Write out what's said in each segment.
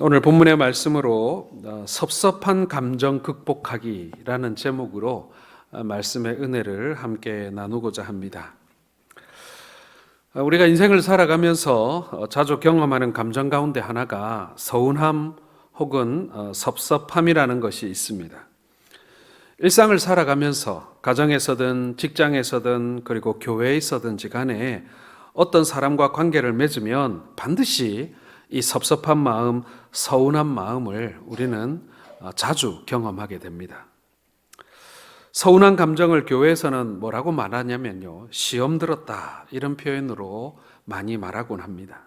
오늘 본문의 말씀으로 섭섭한 감정 극복하기라는 제목으로 말씀의 은혜를 함께 나누고자 합니다. 우리가 인생을 살아가면서 자주 경험하는 감정 가운데 하나가 서운함 혹은 섭섭함이라는 것이 있습니다. 일상을 살아가면서 가정에서든 직장에서든 그리고 교회에서든지 간에 어떤 사람과 관계를 맺으면 반드시 이 섭섭한 마음, 서운한 마음을 우리는 자주 경험하게 됩니다. 서운한 감정을 교회에서는 뭐라고 말하냐면요, 시험 들었다 이런 표현으로 많이 말하곤 합니다.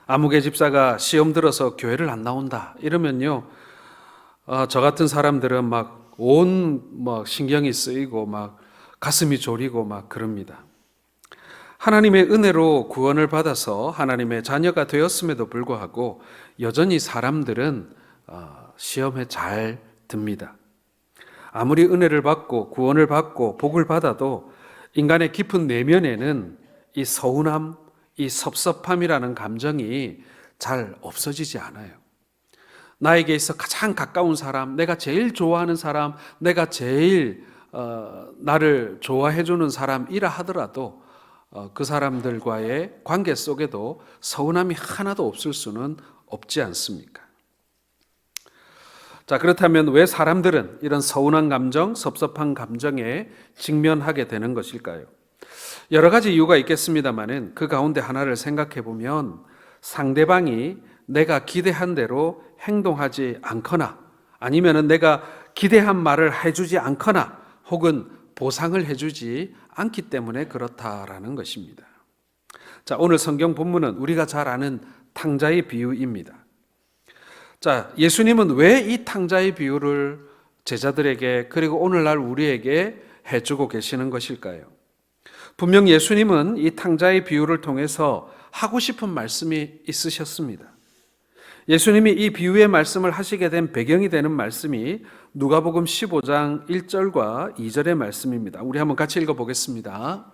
아무개 집사가 시험 들어서 교회를 안 나온다 이러면요, 저 같은 사람들은 막 온 신경이 쓰이고 막 가슴이 졸이고 막 그럽니다. 하나님의 은혜로 구원을 받아서 하나님의 자녀가 되었음에도 불구하고 여전히 사람들은 시험에 잘 듭니다. 아무리 은혜를 받고 구원을 받고 복을 받아도 인간의 깊은 내면에는 이 서운함, 이 섭섭함이라는 감정이 잘 없어지지 않아요. 나에게 있어 가장 가까운 사람, 내가 제일 좋아하는 사람, 내가 제일 나를 좋아해 주는 사람이라 하더라도 그 사람들과의 관계 속에도 서운함이 하나도 없을 수는 없지 않습니까? 자, 그렇다면 왜 사람들은 이런 서운한 감정, 섭섭한 감정에 직면하게 되는 것일까요? 여러 가지 이유가 있겠습니다만은 그 가운데 하나를 생각해 보면 상대방이 내가 기대한 대로 행동하지 않거나 아니면은 내가 기대한 말을 해주지 않거나 혹은 보상을 해주지 않기 때문에 그렇다라는 것입니다. 자, 오늘 성경 본문은 우리가 잘 아는 탕자의 비유입니다. 자, 예수님은 왜 이 탕자의 비유를 제자들에게 그리고 오늘날 우리에게 해주고 계시는 것일까요? 분명 예수님은 이 탕자의 비유를 통해서 하고 싶은 말씀이 있으셨습니다. 예수님이 이 비유의 말씀을 하시게 된 배경이 되는 말씀이 누가복음 15장 1절과 2절의 말씀입니다. 우리 한번 같이 읽어보겠습니다.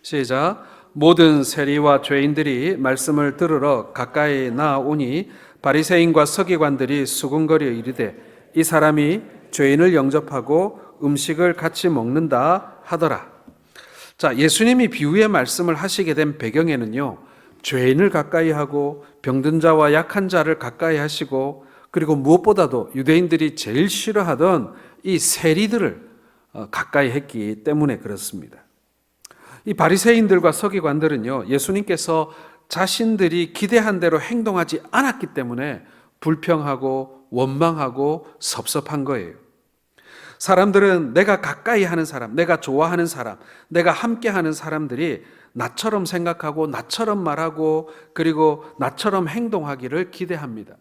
시작. 모든 세리와 죄인들이 말씀을 들으러 가까이 나아오니 바리새인과 서기관들이 수군거려 이르되 이 사람이 죄인을 영접하고 음식을 같이 먹는다 하더라. 자, 예수님이 비유의 말씀을 하시게 된 배경에는요, 죄인을 가까이 하고 병든 자와 약한 자를 가까이 하시고 그리고 무엇보다도 유대인들이 제일 싫어하던 이 세리들을 가까이 했기 때문에 그렇습니다. 이 바리새인들과 서기관들은요, 예수님께서 자신들이 기대한 대로 행동하지 않았기 때문에 불평하고 원망하고 섭섭한 거예요. 사람들은 내가 가까이 하는 사람, 내가 좋아하는 사람, 내가 함께하는 사람들이 나처럼 생각하고 나처럼 말하고 그리고 나처럼 행동하기를 기대합니다.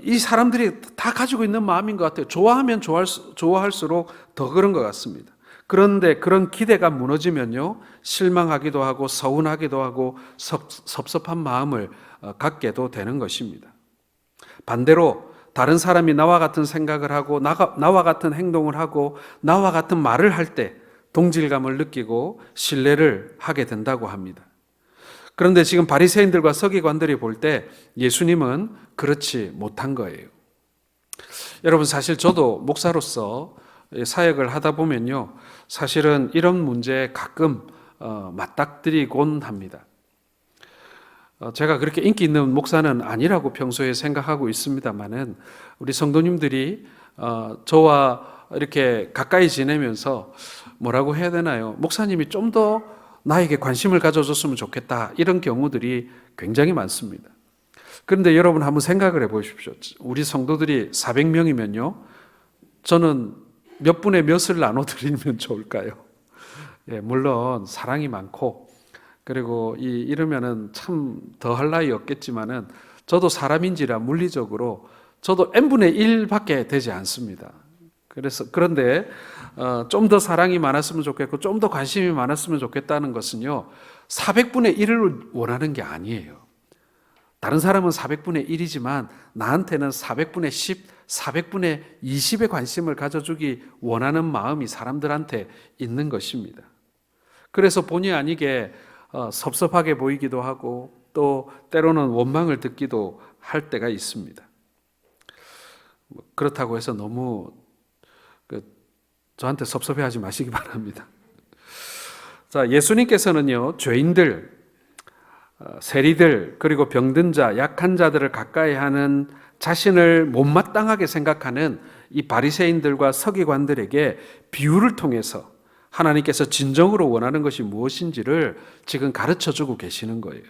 이 사람들이 다 가지고 있는 마음인 것 같아요. 좋아하면 좋아할수록 더 그런 것 같습니다. 그런데 그런 기대가 무너지면요, 실망하기도 하고 서운하기도 하고 섭섭한 마음을 갖게도 되는 것입니다. 반대로 다른 사람이 나와 같은 생각을 하고 나와 같은 행동을 하고 나와 같은 말을 할 때 동질감을 느끼고 신뢰를 하게 된다고 합니다. 그런데 지금 바리새인들과 서기관들이 볼 때 예수님은 그렇지 못한 거예요. 여러분, 사실 저도 목사로서 사역을 하다 보면요, 사실은 이런 문제에 가끔 맞닥뜨리곤 합니다. 제가 그렇게 인기 있는 목사는 아니라고 평소에 생각하고 있습니다만은 우리 성도님들이 저와 이렇게 가까이 지내면서 뭐라고 해야 되나요? 목사님이 좀 더 나에게 관심을 가져줬으면 좋겠다, 이런 경우들이 굉장히 많습니다. 그런데 여러분 한번 생각을 해 보십시오. 우리 성도들이 400명이면요 저는 몇 분의 몇을 나눠드리면 좋을까요? 예, 물론 사랑이 많고 그리고 이러면은 참 더 할 나위 없겠지만은 저도 사람인지라 물리적으로 저도 n분의 1밖에 되지 않습니다. 그런데 좀 더 사랑이 많았으면 좋겠고 좀 더 관심이 많았으면 좋겠다는 것은요, 400분의 1을 원하는 게 아니에요. 다른 사람은 400분의 1이지만 나한테는 400분의 10, 400분의 20의 관심을 가져주기 원하는 마음이 사람들한테 있는 것입니다. 그래서 본의 아니게 섭섭하게 보이기도 하고 또 때로는 원망을 듣기도 할 때가 있습니다. 그렇다고 해서 너무 저한테 섭섭해하지 마시기 바랍니다. 자, 예수님께서는요, 죄인들, 세리들, 그리고 병든 자, 약한 자들을 가까이 하는 자신을 못마땅하게 생각하는 이 바리새인들과 서기관들에게 비유를 통해서 하나님께서 진정으로 원하는 것이 무엇인지를 지금 가르쳐주고 계시는 거예요.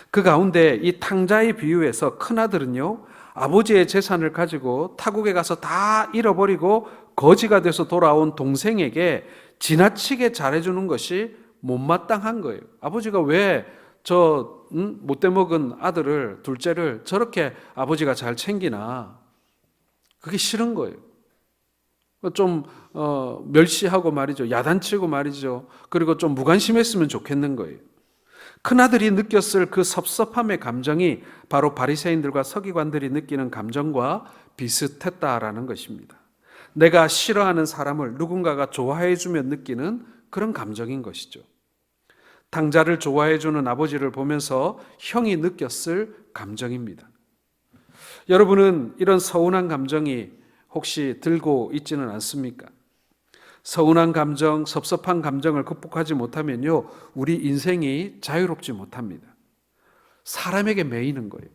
그 가운데 이 탕자의 비유에서 큰아들은요, 아버지의 재산을 가지고 타국에 가서 다 잃어버리고 거지가 돼서 돌아온 동생에게 지나치게 잘해주는 것이 못마땅한 거예요. 아버지가 왜 저 못돼 먹은 아들을, 둘째를 저렇게 아버지가 잘 챙기나? 그게 싫은 거예요. 좀 멸시하고 말이죠. 야단치고 말이죠. 그리고 좀 무관심했으면 좋겠는 거예요. 큰아들이 느꼈을 그 섭섭함의 감정이 바로 바리새인들과 서기관들이 느끼는 감정과 비슷했다라는 것입니다. 내가 싫어하는 사람을 누군가가 좋아해 주면 느끼는 그런 감정인 것이죠. 탕자를 좋아해 주는 아버지를 보면서 형이 느꼈을 감정입니다. 여러분은 이런 서운한 감정이 혹시 들고 있지는 않습니까? 서운한 감정, 섭섭한 감정을 극복하지 못하면요, 우리 인생이 자유롭지 못합니다. 사람에게 매이는 거예요.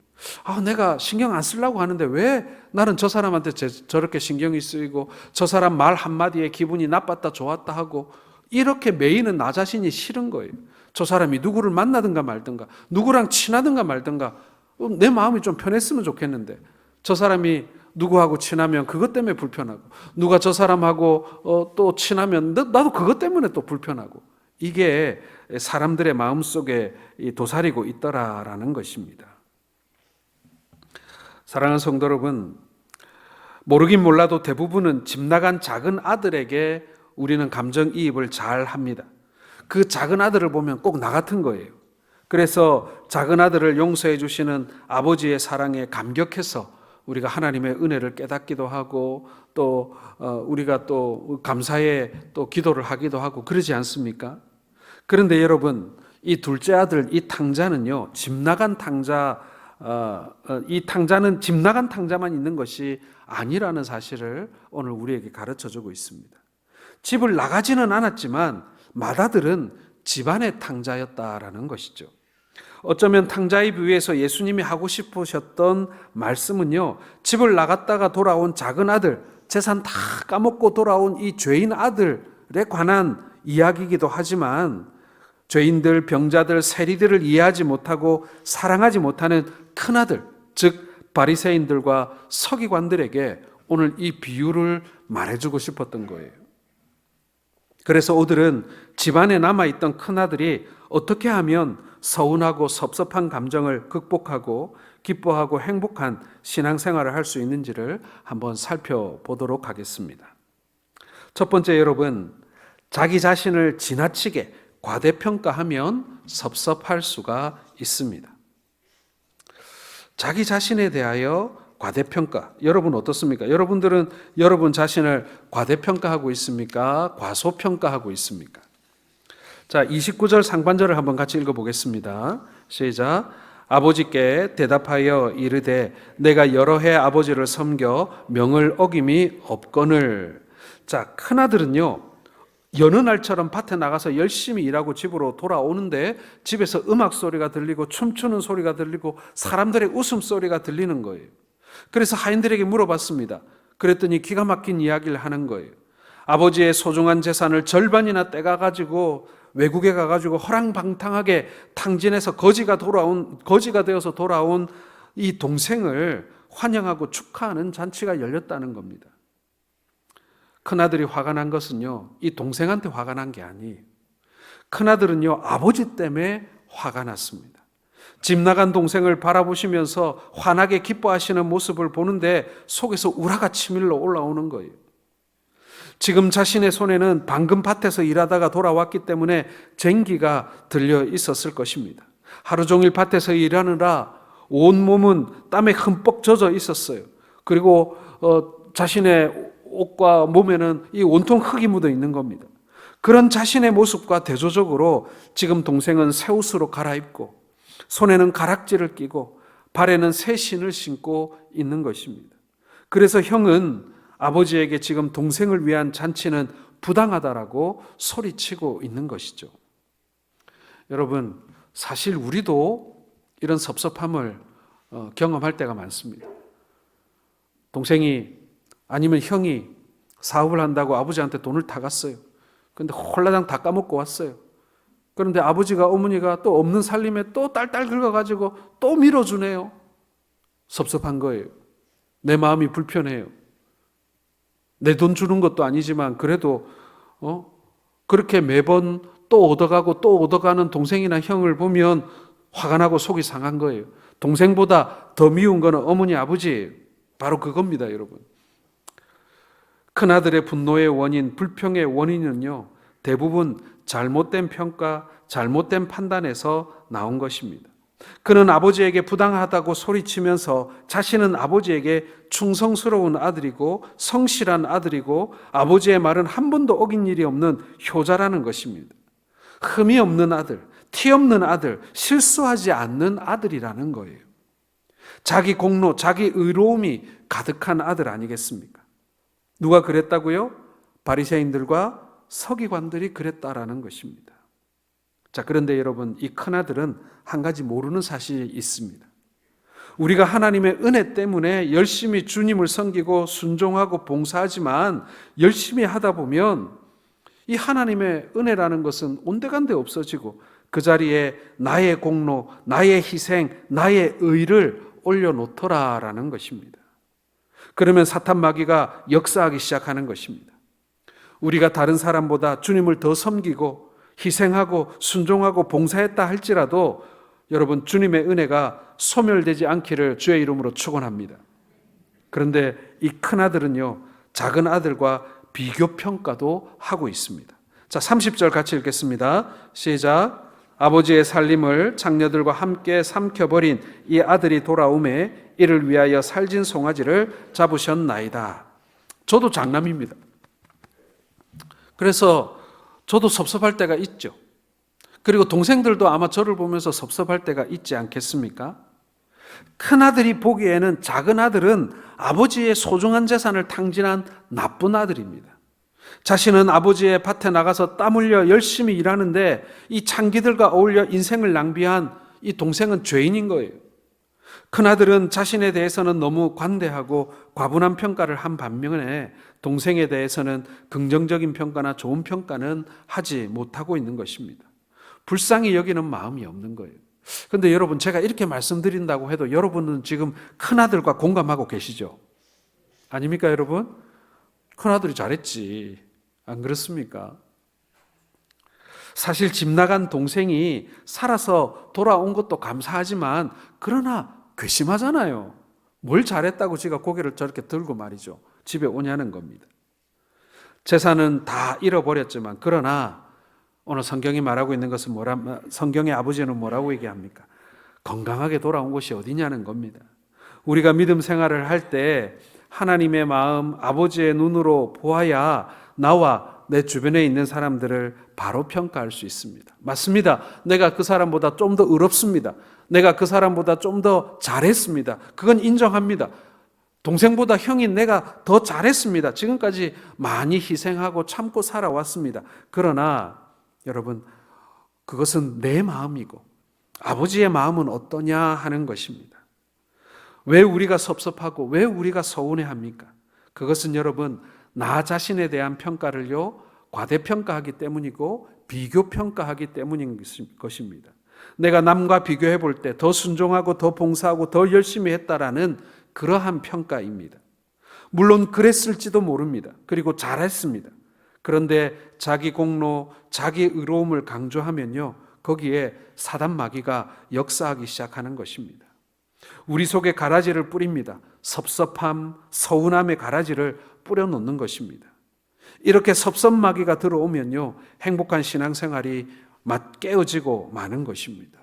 내가 신경 안 쓰려고 하는데 왜 나는 저 사람한테 저렇게 신경이 쓰이고 저 사람 말 한마디에 기분이 나빴다 좋았다 하고 이렇게 매이는 나 자신이 싫은 거예요. 저 사람이 누구를 만나든가 말든가 누구랑 친하든가 말든가 내 마음이 좀 편했으면 좋겠는데 저 사람이 누구하고 친하면 그것 때문에 불편하고 누가 저 사람하고 또 친하면 나도 그것 때문에 또 불편하고 이게 사람들의 마음속에 도사리고 있더라라는 것입니다. 사랑하는 성도 여러분, 모르긴 몰라도 대부분은 집 나간 작은 아들에게 우리는 감정이입을 잘 합니다. 그 작은 아들을 보면 꼭 나 같은 거예요. 그래서 작은 아들을 용서해 주시는 아버지의 사랑에 감격해서 우리가 하나님의 은혜를 깨닫기도 하고 또 우리가 또 감사의 또 기도를 하기도 하고 그러지 않습니까? 그런데 여러분, 이 둘째 아들, 이 탕자는요, 집 나간 탕자, 이 탕자는 집 나간 탕자만 있는 것이 아니라는 사실을 오늘 우리에게 가르쳐 주고 있습니다. 집을 나가지는 않았지만 맏아들은 집안의 탕자였다라는 것이죠. 어쩌면 탕자의 비유에서 예수님이 하고 싶으셨던 말씀은요, 집을 나갔다가 돌아온 작은 아들, 재산 다 까먹고 돌아온 이 죄인 아들에 관한 이야기이기도 하지만 죄인들, 병자들, 세리들을 이해하지 못하고 사랑하지 못하는 큰아들, 즉 바리새인들과 서기관들에게 오늘 이 비유를 말해주고 싶었던 거예요. 그래서 오늘은 집안에 남아있던 큰아들이 어떻게 하면 서운하고 섭섭한 감정을 극복하고 기뻐하고 행복한 신앙생활을 할 수 있는지를 한번 살펴보도록 하겠습니다. 첫 번째, 여러분, 자기 자신을 지나치게 과대평가하면 섭섭할 수가 있습니다. 자기 자신에 대하여 과대평가. 여러분 어떻습니까? 여러분들은 여러분 자신을 과대평가하고 있습니까? 과소평가하고 있습니까? 자, 29절 상반절을 한번 같이 읽어보겠습니다. 시작. 아버지께 대답하여 이르되 내가 여러 해 아버지를 섬겨 명을 어김이 없거늘. 자, 큰아들은요, 여느 날처럼 밭에 나가서 열심히 일하고 집으로 돌아오는데 집에서 음악 소리가 들리고 춤추는 소리가 들리고 사람들의 웃음소리가 들리는 거예요. 그래서 하인들에게 물어봤습니다. 그랬더니 기가 막힌 이야기를 하는 거예요. 아버지의 소중한 재산을 절반이나 떼가가지고 외국에 가가지고 허랑방탕하게 탕진해서 거지가 되어서 돌아온 이 동생을 환영하고 축하하는 잔치가 열렸다는 겁니다. 큰아들이 화가 난 것은요, 이 동생한테 화가 난 게 아니에요. 큰아들은요, 아버지 때문에 화가 났습니다. 집 나간 동생을 바라보시면서 환하게 기뻐하시는 모습을 보는데 속에서 우라가 치밀러 올라오는 거예요. 지금 자신의 손에는 방금 밭에서 일하다가 돌아왔기 때문에 쟁기가 들려 있었을 것입니다. 하루 종일 밭에서 일하느라 온몸은 땀에 흠뻑 젖어 있었어요. 그리고 자신의 옷과 몸에는 이 온통 흙이 묻어 있는 겁니다. 그런 자신의 모습과 대조적으로 지금 동생은 새 옷으로 갈아입고 손에는 가락지를 끼고 발에는 새 신을 신고 있는 것입니다. 그래서 형은 아버지에게 지금 동생을 위한 잔치는 부당하다라고 소리치고 있는 것이죠. 여러분, 사실 우리도 이런 섭섭함을 경험할 때가 많습니다. 동생이 아니면 형이 사업을 한다고 아버지한테 돈을 타갔어요. 그런데 홀라당 다 까먹고 왔어요. 그런데 아버지가 어머니가 또 없는 살림에 또 딸딸 긁어가지고 또 밀어주네요. 섭섭한 거예요. 내 마음이 불편해요. 내 돈 주는 것도 아니지만 그래도 그렇게 매번 또 얻어가고 또 얻어가는 동생이나 형을 보면 화가 나고 속이 상한 거예요. 동생보다 더 미운 거는 어머니 아버지예요. 바로 그겁니다, 여러분. 큰아들의 분노의 원인, 불평의 원인은요, 대부분 잘못된 평가, 잘못된 판단에서 나온 것입니다. 그는 아버지에게 부당하다고 소리치면서 자신은 아버지에게 충성스러운 아들이고 성실한 아들이고 아버지의 말은 한 번도 어긴 일이 없는 효자라는 것입니다. 흠이 없는 아들, 티 없는 아들, 실수하지 않는 아들이라는 거예요. 자기 공로, 자기 의로움이 가득한 아들 아니겠습니까? 누가 그랬다고요? 바리새인들과 서기관들이 그랬다라는 것입니다. 자, 그런데 여러분, 이 큰아들은 한 가지 모르는 사실이 있습니다. 우리가 하나님의 은혜 때문에 열심히 주님을 섬기고 순종하고 봉사하지만 열심히 하다 보면 이 하나님의 은혜라는 것은 온데간데 없어지고 그 자리에 나의 공로, 나의 희생, 나의 의를 올려놓더라라는 것입니다. 그러면 사탄 마귀가 역사하기 시작하는 것입니다. 우리가 다른 사람보다 주님을 더 섬기고 희생하고 순종하고 봉사했다 할지라도 여러분, 주님의 은혜가 소멸되지 않기를 주의 이름으로 축원합니다. 그런데 이 큰아들은요, 작은 아들과 비교평가도 하고 있습니다. 자, 30절 같이 읽겠습니다. 시작. 아버지의 살림을 장녀들과 함께 삼켜버린 이 아들이 돌아오매 이를 위하여 살진 송아지를 잡으셨나이다. 저도 장남입니다. 그래서 저도 섭섭할 때가 있죠. 그리고 동생들도 아마 저를 보면서 섭섭할 때가 있지 않겠습니까? 큰아들이 보기에는 작은 아들은 아버지의 소중한 재산을 탕진한 나쁜 아들입니다. 자신은 아버지의 밭에 나가서 땀 흘려 열심히 일하는데 이 창기들과 어울려 인생을 낭비한 이 동생은 죄인인 거예요. 큰아들은 자신에 대해서는 너무 관대하고 과분한 평가를 한 반면에 동생에 대해서는 긍정적인 평가나 좋은 평가는 하지 못하고 있는 것입니다. 불쌍히 여기는 마음이 없는 거예요. 그런데 여러분, 제가 이렇게 말씀드린다고 해도 여러분은 지금 큰아들과 공감하고 계시죠? 아닙니까, 여러분? 큰아들이 잘했지. 안 그렇습니까? 사실 집 나간 동생이 살아서 돌아온 것도 감사하지만 그러나 괘씸하잖아요. 뭘 잘했다고 지가 고개를 저렇게 들고 말이죠. 집에 오냐는 겁니다. 재산은 다 잃어버렸지만 그러나 오늘 성경이 말하고 있는 것은 성경의 아버지는 뭐라고 얘기합니까? 건강하게 돌아온 곳이 어디냐는 겁니다. 우리가 믿음 생활을 할 때 하나님의 마음, 아버지의 눈으로 보아야 나와 내 주변에 있는 사람들을 바로 평가할 수 있습니다. 맞습니다. 내가 그 사람보다 좀 더 의롭습니다. 내가 그 사람보다 좀 더 잘했습니다. 그건 인정합니다. 동생보다 형인 내가 더 잘했습니다. 지금까지 많이 희생하고 참고 살아왔습니다. 그러나 여러분, 그것은 내 마음이고 아버지의 마음은 어떠냐 하는 것입니다. 왜 우리가 섭섭하고 왜 우리가 서운해합니까? 그것은 여러분, 나 자신에 대한 평가를요, 과대평가하기 때문이고 비교평가하기 때문인 것입니다. 내가 남과 비교해 볼 때 더 순종하고 더 봉사하고 더 열심히 했다라는 그러한 평가입니다. 물론 그랬을지도 모릅니다. 그리고 잘했습니다. 그런데 자기 공로, 자기 의로움을 강조하면요, 거기에 사단 마귀가 역사하기 시작하는 것입니다. 우리 속에 가라지를 뿌립니다. 섭섭함, 서운함의 가라지를 뿌려놓는 것입니다. 이렇게 섭섭마귀가 들어오면요, 행복한 신앙생활이 깨어지고 마는 것입니다.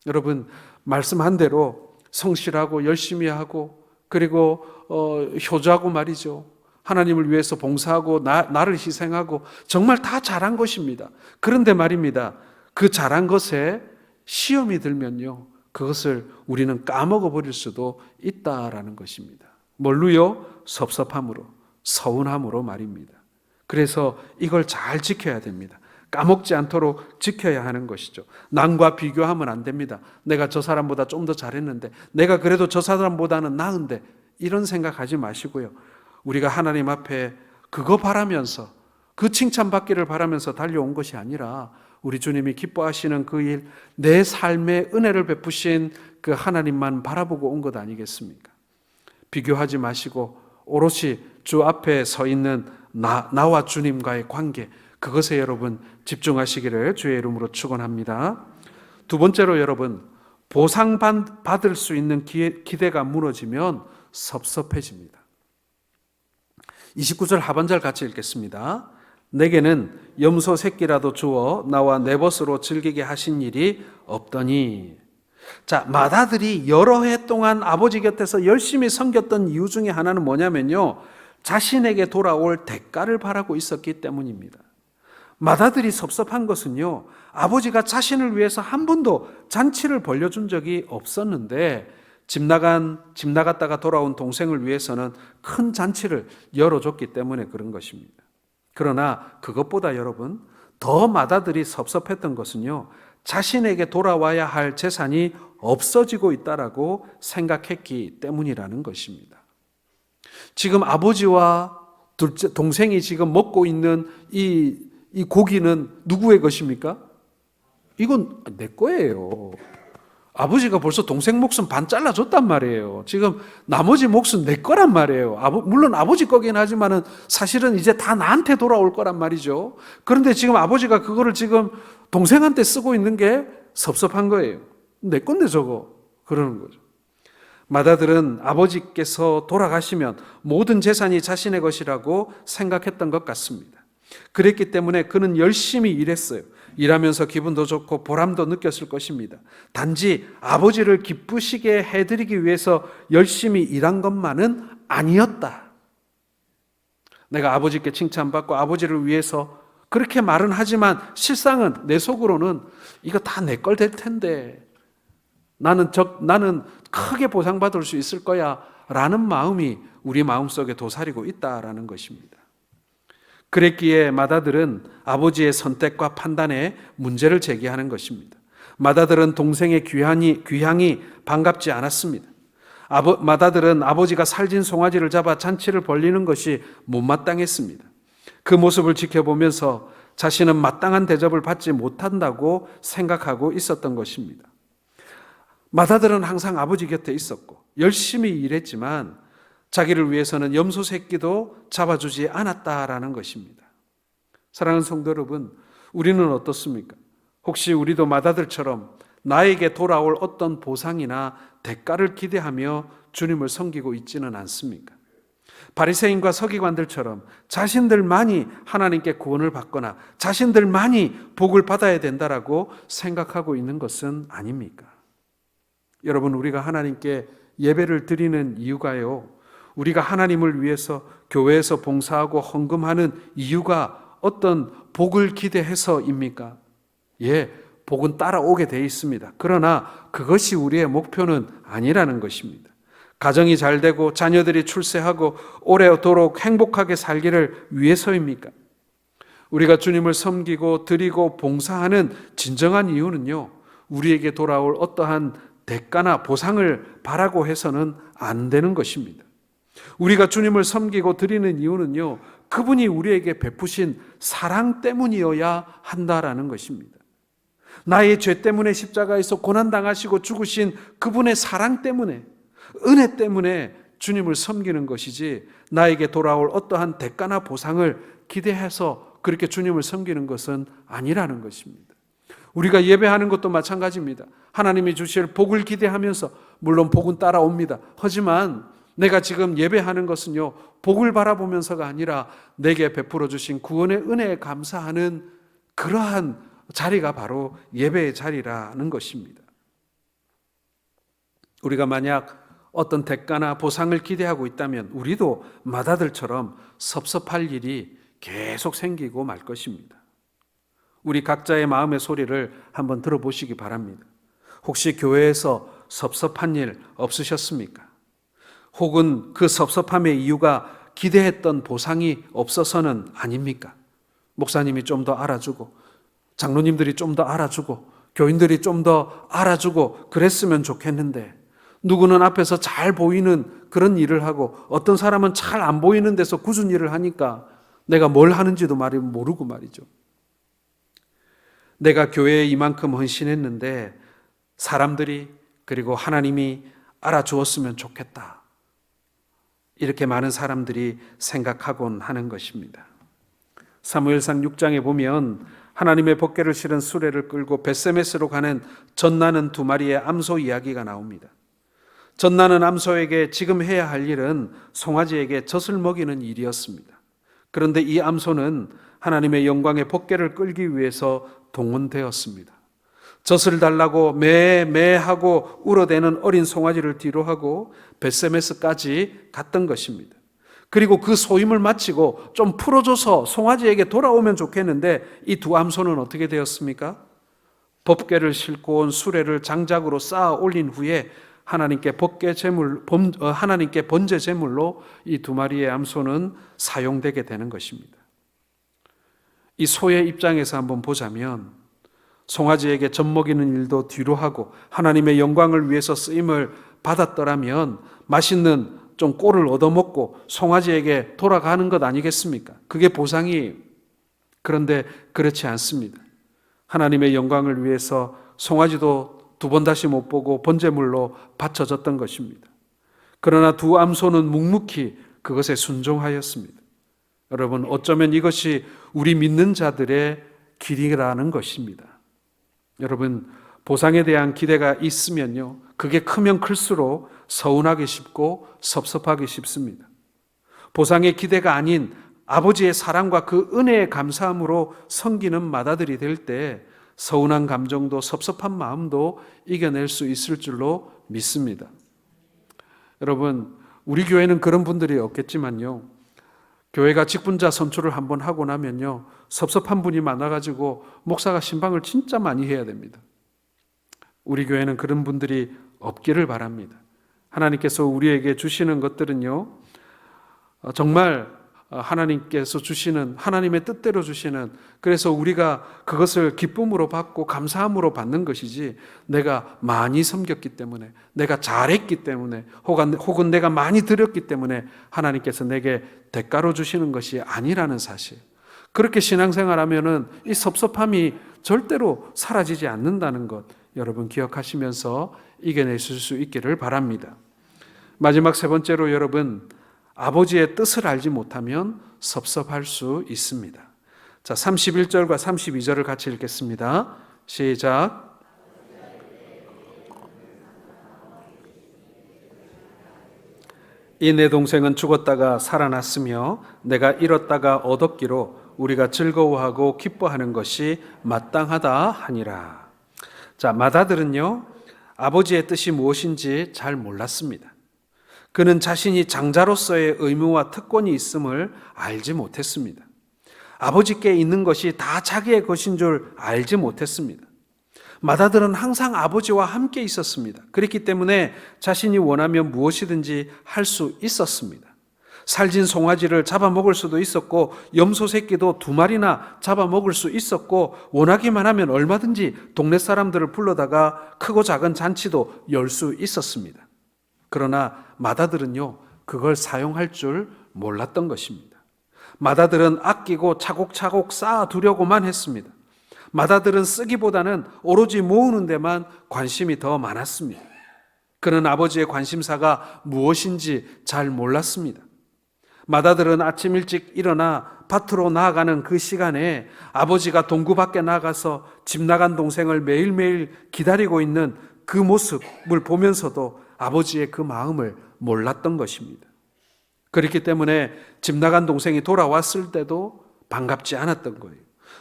여러분, 말씀한 대로 성실하고 열심히 하고 그리고 효자고 말이죠. 하나님을 위해서 봉사하고 나를 희생하고 정말 다 잘한 것입니다. 그런데 말입니다, 그 잘한 것에 시험이 들면요, 그것을 우리는 까먹어 버릴 수도 있다라는 것입니다. 뭘로요? 섭섭함으로, 서운함으로 말입니다. 그래서 이걸 잘 지켜야 됩니다. 까먹지 않도록 지켜야 하는 것이죠. 남과 비교하면 안 됩니다. 내가 저 사람보다 좀 더 잘했는데, 내가 그래도 저 사람보다는 나은데, 이런 생각하지 마시고요. 우리가 하나님 앞에 그거 바라면서, 그 칭찬받기를 바라면서 달려온 것이 아니라 우리 주님이 기뻐하시는 그 일, 내 삶에 은혜를 베푸신 그 하나님만 바라보고 온 것 아니겠습니까? 비교하지 마시고 오롯이 주 앞에 서 있는 나와 주님과의 관계, 그것에 여러분 집중하시기를 주의 이름으로 축원합니다. 두 번째로 여러분, 보상받을 수 있는 기대가 무너지면 섭섭해집니다. 29절 하반절 같이 읽겠습니다. 내게는 염소 새끼라도 주어 나와 내 벗으로 즐기게 하신 일이 없더니. 자, 맏아들이 여러 해 동안 아버지 곁에서 열심히 섬겼던 이유 중에 하나는 뭐냐면요, 자신에게 돌아올 대가를 바라고 있었기 때문입니다. 맏아들이 섭섭한 것은요, 아버지가 자신을 위해서 한 번도 잔치를 벌려준 적이 없었는데 집 나갔다가 돌아온 동생을 위해서는 큰 잔치를 열어줬기 때문에 그런 것입니다. 그러나 그것보다 여러분, 더 맏아들이 섭섭했던 것은요, 자신에게 돌아와야 할 재산이 없어지고 있다라고 생각했기 때문이라는 것입니다. 지금 아버지와 동생이 지금 먹고 있는 이 고기는 누구의 것입니까? 이건 내 거예요. 아버지가 벌써 동생 목숨 반 잘라줬단 말이에요. 지금 나머지 몫은 내 거란 말이에요. 물론 아버지 거긴 하지만은 사실은 이제 다 나한테 돌아올 거란 말이죠. 그런데 지금 아버지가 그거를 지금 동생한테 쓰고 있는 게 섭섭한 거예요. 내 건데 저거. 그러는 거죠. 맏아들은 아버지께서 돌아가시면 모든 재산이 자신의 것이라고 생각했던 것 같습니다. 그랬기 때문에 그는 열심히 일했어요. 일하면서 기분도 좋고 보람도 느꼈을 것입니다. 단지 아버지를 기쁘시게 해드리기 위해서 열심히 일한 것만은 아니었다. 내가 아버지께 칭찬받고 아버지를 위해서 그렇게 말은 하지만 실상은 내 속으로는 이거 다 내 걸 될 텐데 나는 크게 보상받을 수 있을 거야 라는 마음이 우리 마음속에 도사리고 있다라는 것입니다. 그랬기에 맏아들은 아버지의 선택과 판단에 문제를 제기하는 것입니다. 맏아들은 동생의 귀향이 반갑지 않았습니다. 맏아들은 아버지가 살진 송아지를 잡아 잔치를 벌리는 것이 못마땅했습니다. 그 모습을 지켜보면서 자신은 마땅한 대접을 받지 못한다고 생각하고 있었던 것입니다. 맏아들은 항상 아버지 곁에 있었고 열심히 일했지만 자기를 위해서는 염소 새끼도 잡아주지 않았다라는 것입니다. 사랑하는 성도 여러분, 우리는 어떻습니까? 혹시 우리도 맏아들처럼 나에게 돌아올 어떤 보상이나 대가를 기대하며 주님을 섬기고 있지는 않습니까? 바리새인과 서기관들처럼 자신들만이 하나님께 구원을 받거나 자신들만이 복을 받아야 된다라고 생각하고 있는 것은 아닙니까? 여러분, 우리가 하나님께 예배를 드리는 이유가요, 우리가 하나님을 위해서 교회에서 봉사하고 헌금하는 이유가 어떤 복을 기대해서입니까? 예, 복은 따라오게 돼 있습니다. 그러나 그것이 우리의 목표는 아니라는 것입니다. 가정이 잘 되고 자녀들이 출세하고 오래도록 행복하게 살기를 위해서입니까? 우리가 주님을 섬기고 드리고 봉사하는 진정한 이유는요, 우리에게 돌아올 어떠한 대가나 보상을 바라고 해서는 안 되는 것입니다. 우리가 주님을 섬기고 드리는 이유는요, 그분이 우리에게 베푸신 사랑 때문이어야 한다라는 것입니다. 나의 죄 때문에 십자가에서 고난당하시고 죽으신 그분의 사랑 때문에, 은혜 때문에 주님을 섬기는 것이지 나에게 돌아올 어떠한 대가나 보상을 기대해서 그렇게 주님을 섬기는 것은 아니라는 것입니다. 우리가 예배하는 것도 마찬가지입니다. 하나님이 주실 복을 기대하면서, 물론 복은 따라옵니다. 하지만 내가 지금 예배하는 것은요, 복을 바라보면서가 아니라 내게 베풀어 주신 구원의 은혜에 감사하는 그러한 자리가 바로 예배의 자리라는 것입니다. 우리가 만약 어떤 대가나 보상을 기대하고 있다면 우리도 맏아들처럼 섭섭할 일이 계속 생기고 말 것입니다. 우리 각자의 마음의 소리를 한번 들어보시기 바랍니다. 혹시 교회에서 섭섭한 일 없으셨습니까? 혹은 그 섭섭함의 이유가 기대했던 보상이 없어서는 아닙니까? 목사님이 좀 더 알아주고, 장로님들이 좀 더 알아주고, 교인들이 좀 더 알아주고 그랬으면 좋겠는데, 누구는 앞에서 잘 보이는 그런 일을 하고 어떤 사람은 잘 안 보이는 데서 굳은 일을 하니까 내가 뭘 하는지도 모르고 말이죠. 내가 교회에 이만큼 헌신했는데 사람들이 그리고 하나님이 알아주었으면 좋겠다, 이렇게 많은 사람들이 생각하곤 하는 것입니다. 사무엘상 6장에 보면 하나님의 법궤를 실은 수레를 끌고 벳세메스로 가는 젖나는 두 마리의 암소 이야기가 나옵니다. 젖나는 암소에게 지금 해야 할 일은 송아지에게 젖을 먹이는 일이었습니다. 그런데 이 암소는 하나님의 영광의 법궤를 끌기 위해서 동원되었습니다. 젖을 달라고 매하고 울어대는 어린 송아지를 뒤로 하고 벳세메스까지 갔던 것입니다. 그리고 그 소임을 마치고 좀 풀어줘서 송아지에게 돌아오면 좋겠는데 이 두 암소는 어떻게 되었습니까? 법궤를 싣고 온 수레를 장작으로 쌓아 올린 후에 하나님께 하나님께 번제 제물로 이 두 마리의 암소는 사용되게 되는 것입니다. 이 소의 입장에서 한번 보자면 송아지에게 젖 먹이는 일도 뒤로 하고 하나님의 영광을 위해서 쓰임을 받았더라면 맛있는 좀 꼴을 얻어먹고 송아지에게 돌아가는 것 아니겠습니까? 그게 보상이에요. 그런데 그렇지 않습니다. 하나님의 영광을 위해서 송아지도 두 번 다시 못 보고 번제물로 바쳐졌던 것입니다. 그러나 두 암소는 묵묵히 그것에 순종하였습니다. 여러분, 어쩌면 이것이 우리 믿는 자들의 길이라는 것입니다. 여러분, 보상에 대한 기대가 있으면요, 그게 크면 클수록 서운하기 쉽고 섭섭하기 쉽습니다. 보상의 기대가 아닌 아버지의 사랑과 그 은혜에 감사함으로 섬기는 맏아들이 될 때 서운한 감정도 섭섭한 마음도 이겨낼 수 있을 줄로 믿습니다. 여러분, 우리 교회는 그런 분들이 없겠지만요, 교회가 직분자 선출을 한번 하고 나면요, 섭섭한 분이 많아가지고 목사가 신방을 진짜 많이 해야 됩니다. 우리 교회는 그런 분들이 없기를 바랍니다. 하나님께서 우리에게 주시는 것들은요, 정말 하나님께서 주시는, 하나님의 뜻대로 주시는, 그래서 우리가 그것을 기쁨으로 받고 감사함으로 받는 것이지, 내가 많이 섬겼기 때문에, 내가 잘했기 때문에, 혹은 내가 많이 드렸기 때문에 하나님께서 내게 대가로 주시는 것이 아니라는 사실. 그렇게 신앙생활하면은 이 섭섭함이 절대로 사라지지 않는다는 것, 여러분 기억하시면서 이겨내실 수 있기를 바랍니다. 마지막 세 번째로, 여러분, 아버지의 뜻을 알지 못하면 섭섭할 수 있습니다. 자, 31절과 32절을 같이 읽겠습니다. 시작. 이 내 동생은 죽었다가 살아났으며 내가 잃었다가 얻었기로 우리가 즐거워하고 기뻐하는 것이 마땅하다 하니라. 자, 맏아들은요, 아버지의 뜻이 무엇인지 잘 몰랐습니다. 그는 자신이 장자로서의 의무와 특권이 있음을 알지 못했습니다. 아버지께 있는 것이 다 자기의 것인 줄 알지 못했습니다. 맏아들은 항상 아버지와 함께 있었습니다. 그렇기 때문에 자신이 원하면 무엇이든지 할 수 있었습니다. 살진 송아지를 잡아먹을 수도 있었고, 염소 새끼도 2마리나 잡아먹을 수 있었고, 원하기만 하면 얼마든지 동네 사람들을 불러다가 크고 작은 잔치도 열 수 있었습니다. 그러나 맏아들은요, 그걸 사용할 줄 몰랐던 것입니다. 맏아들은 아끼고 차곡차곡 쌓아두려고만 했습니다. 맏아들은 쓰기보다는 오로지 모으는 데만 관심이 더 많았습니다. 그는 아버지의 관심사가 무엇인지 잘 몰랐습니다. 맏아들은 아침 일찍 일어나 밭으로 나아가는 그 시간에 아버지가 동구 밖에 나가서 집 나간 동생을 매일매일 기다리고 있는 그 모습을 보면서도 아버지의 그 마음을 몰랐던 것입니다. 그렇기 때문에 집 나간 동생이 돌아왔을 때도 반갑지 않았던 거예요.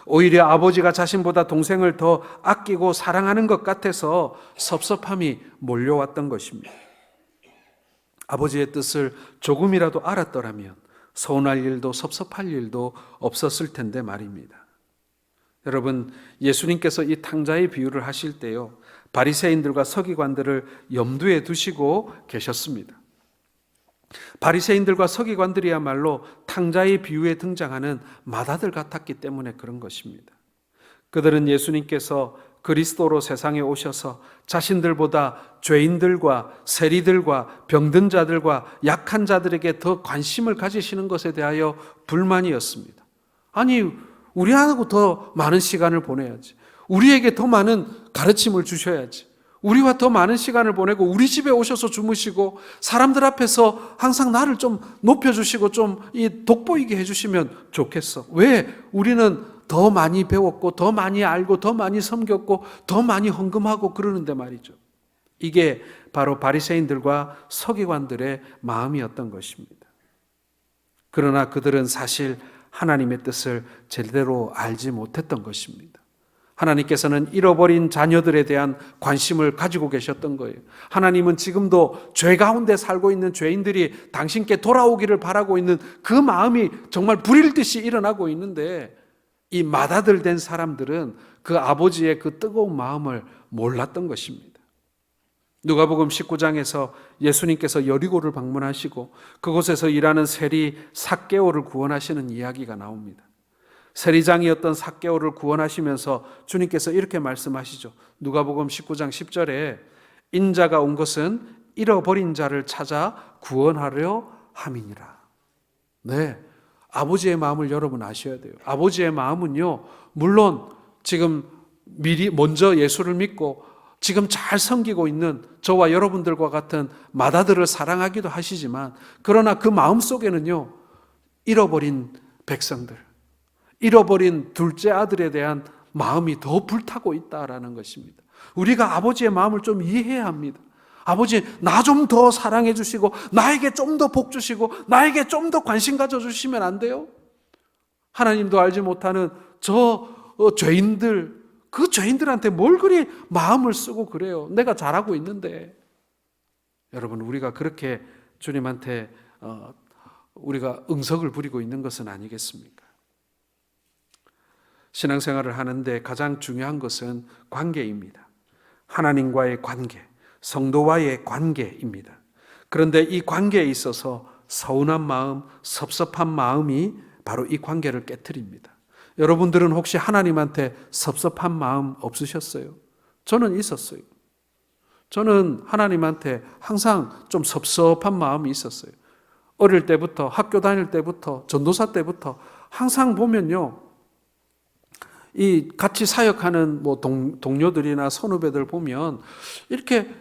오히려 아버지가 자신보다 동생을 더 아끼고 사랑하는 것 같아서 섭섭함이 몰려왔던 것입니다. 아버지의 뜻을 조금이라도 알았더라면 서운할 일도 섭섭할 일도 없었을 텐데 말입니다. 여러분, 예수님께서 이 탕자의 비유를 하실 때요, 바리새인들과 서기관들을 염두에 두시고 계셨습니다. 바리새인들과 서기관들이야말로 탕자의 비유에 등장하는 마다들 같았기 때문에 그런 것입니다. 그들은 예수님께서 그리스도로 세상에 오셔서 자신들보다 죄인들과 세리들과 병든 자들과 약한 자들에게 더 관심을 가지시는 것에 대하여 불만이었습니다. 아니, 우리하고 더 많은 시간을 보내야지. 우리에게 더 많은 가르침을 주셔야지. 우리와 더 많은 시간을 보내고 우리 집에 오셔서 주무시고 사람들 앞에서 항상 나를 좀 높여주시고 좀 돋보이게 해주시면 좋겠어. 왜 우리는 더 많이 배웠고 더 많이 알고 더 많이 섬겼고 더 많이 헌금하고 그러는데 말이죠. 이게 바로 바리새인들과 서기관들의 마음이었던 것입니다. 그러나 그들은 사실 하나님의 뜻을 제대로 알지 못했던 것입니다. 하나님께서는 잃어버린 자녀들에 대한 관심을 가지고 계셨던 거예요. 하나님은 지금도 죄 가운데 살고 있는 죄인들이 당신께 돌아오기를 바라고 있는 그 마음이 정말 불일 듯이 일어나고 있는데 이 맏아들 된 사람들은 그 아버지의 그 뜨거운 마음을 몰랐던 것입니다. 누가복음 19장에서 예수님께서 여리고를 방문하시고 그곳에서 일하는 세리 삭개오를 구원하시는 이야기가 나옵니다. 세리장이었던 삭개오를 구원하시면서 주님께서 이렇게 말씀하시죠. 누가복음 19장 10절에 인자가 온 것은 잃어버린 자를 찾아 구원하려 함이니라. 네, 아버지의 마음을 여러분 아셔야 돼요. 아버지의 마음은요, 물론 지금 미리 먼저 예수를 믿고 지금 잘 섬기고 있는 저와 여러분들과 같은 맏아들을 사랑하기도 하시지만 그러나 그 마음 속에는요, 잃어버린 백성들, 잃어버린 둘째 아들에 대한 마음이 더 불타고 있다라는 것입니다. 우리가 아버지의 마음을 좀 이해해야 합니다. 아버지, 나 좀 더 사랑해 주시고 나에게 좀 더 복 주시고 나에게 좀 더 관심 가져주시면 안 돼요? 하나님도 알지 못하는 저 죄인들, 그 죄인들한테 뭘 그리 마음을 쓰고 그래요? 내가 잘하고 있는데. 여러분, 우리가 그렇게 주님한테 우리가 응석을 부리고 있는 것은 아니겠습니까? 신앙생활을 하는데 가장 중요한 것은 관계입니다. 하나님과의 관계, 성도와의 관계입니다. 그런데 이 관계에 있어서 서운한 마음, 섭섭한 마음이 바로 이 관계를 깨트립니다. 여러분들은 혹시 하나님한테 섭섭한 마음 없으셨어요? 저는 있었어요. 저는 하나님한테 항상 좀 섭섭한 마음이 있었어요. 어릴 때부터, 학교 다닐 때부터, 전도사 때부터 항상 보면요, 이 같이 사역하는 뭐 동료들이나 선후배들 보면 이렇게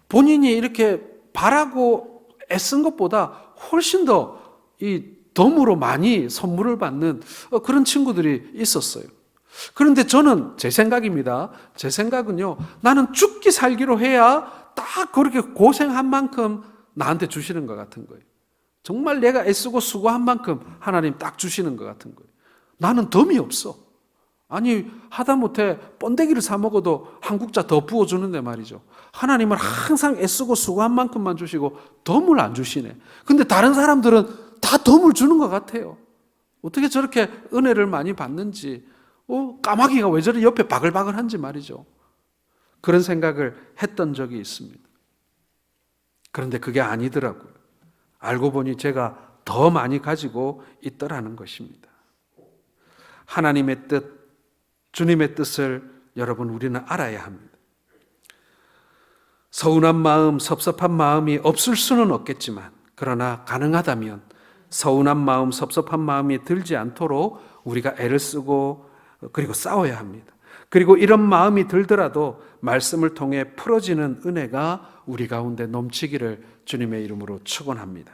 본인이 이렇게 바라고 애쓴 것보다 훨씬 더 이 덤으로 많이 선물을 받는 그런 친구들이 있었어요. 그런데 저는 제 생각입니다. 제 생각은요, 나는 죽기 살기로 해야 딱 그렇게 고생한 만큼 나한테 주시는 것 같은 거예요. 정말 내가 애쓰고 수고한 만큼 하나님 딱 주시는 것 같은 거예요. 나는 덤이 없어. 아니, 하다못해 번데기를 사 먹어도 한 국자 더 부어주는데 말이죠. 하나님은 항상 애쓰고 수고한 만큼만 주시고 덤을 안 주시네. 근데 다른 사람들은 다 덤을 주는 것 같아요. 어떻게 저렇게 은혜를 많이 받는지, 까마귀가 왜 저리 옆에 바글바글한지 말이죠. 그런 생각을 했던 적이 있습니다. 그런데 그게 아니더라고요. 알고 보니 제가 더 많이 가지고 있더라는 것입니다. 하나님의 뜻, 주님의 뜻을 여러분, 우리는 알아야 합니다. 서운한 마음, 섭섭한 마음이 없을 수는 없겠지만 그러나 가능하다면 서운한 마음, 섭섭한 마음이 들지 않도록 우리가 애를 쓰고 그리고 싸워야 합니다. 그리고 이런 마음이 들더라도 말씀을 통해 풀어지는 은혜가 우리 가운데 넘치기를 주님의 이름으로 축원합니다.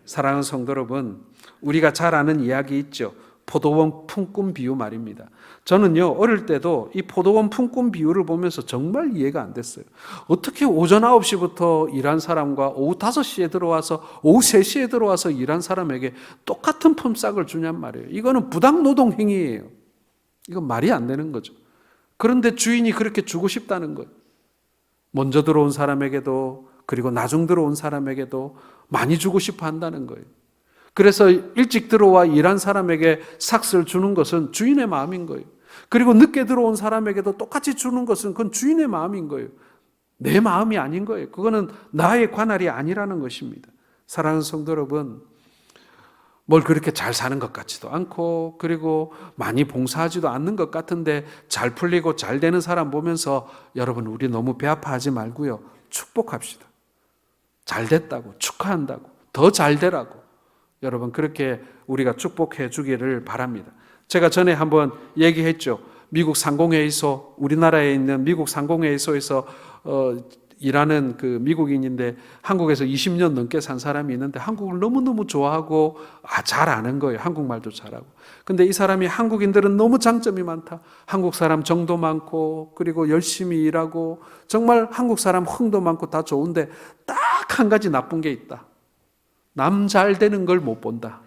사랑하는 성도 여러분, 우리가 잘 아는 이야기 있죠. 포도원 품꾼 비유 말입니다. 저는요, 어릴 때도 이 포도원 품꾼 비유를 보면서 정말 이해가 안 됐어요. 어떻게 오전 9시부터 일한 사람과 오후 5시에 들어와서 오후 3시에 들어와서 일한 사람에게 똑같은 품삯을 주냔 말이에요. 이거는 부당노동 행위예요. 이건 말이 안 되는 거죠. 그런데 주인이 그렇게 주고 싶다는 거예요. 먼저 들어온 사람에게도 그리고 나중 들어온 사람에게도 많이 주고 싶어 한다는 거예요. 그래서 일찍 들어와 일한 사람에게 삭스를 주는 것은 주인의 마음인 거예요. 그리고 늦게 들어온 사람에게도 똑같이 주는 것은 그건 주인의 마음인 거예요. 내 마음이 아닌 거예요. 그거는 나의 관할이 아니라는 것입니다. 사랑하는 성도 여러분, 뭘 그렇게 잘 사는 것 같지도 않고, 그리고 많이 봉사하지도 않는 것 같은데 잘 풀리고 잘 되는 사람 보면서 여러분, 우리 너무 배 아파하지 말고요, 축복합시다. 잘 됐다고, 축하한다고, 더 잘 되라고, 여러분 그렇게 우리가 축복해 주기를 바랍니다. 제가 전에 한번 얘기했죠. 미국 상공회의소, 우리나라에 있는 미국 상공회의소에서 일하는 그 미국인인데 한국에서 20년 넘게 산 사람이 있는데 한국을 너무너무 좋아하고 잘 아는 거예요. 한국말도 잘하고. 근데 이 사람이 한국인들은 너무 장점이 많다. 한국 사람 정도 많고, 그리고 열심히 일하고, 정말 한국 사람 흥도 많고 다 좋은데 딱 한 가지 나쁜 게 있다. 남 잘 되는 걸 못 본다.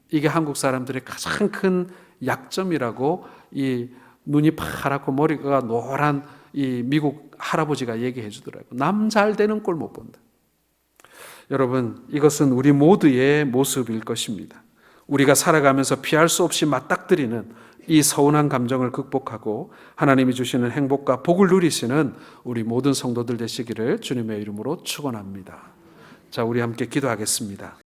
이게 한국 사람들의 가장 큰 약점이라고 이 눈이 파랗고 머리가 노란 이 미국 할아버지가 얘기해 주더라고요. 남 잘 되는 꼴 못 본다. 여러분, 이것은 우리 모두의 모습일 것입니다. 우리가 살아가면서 피할 수 없이 맞닥뜨리는 이 서운한 감정을 극복하고 하나님이 주시는 행복과 복을 누리시는 우리 모든 성도들 되시기를 주님의 이름으로 축원합니다. 자, 우리 함께 기도하겠습니다.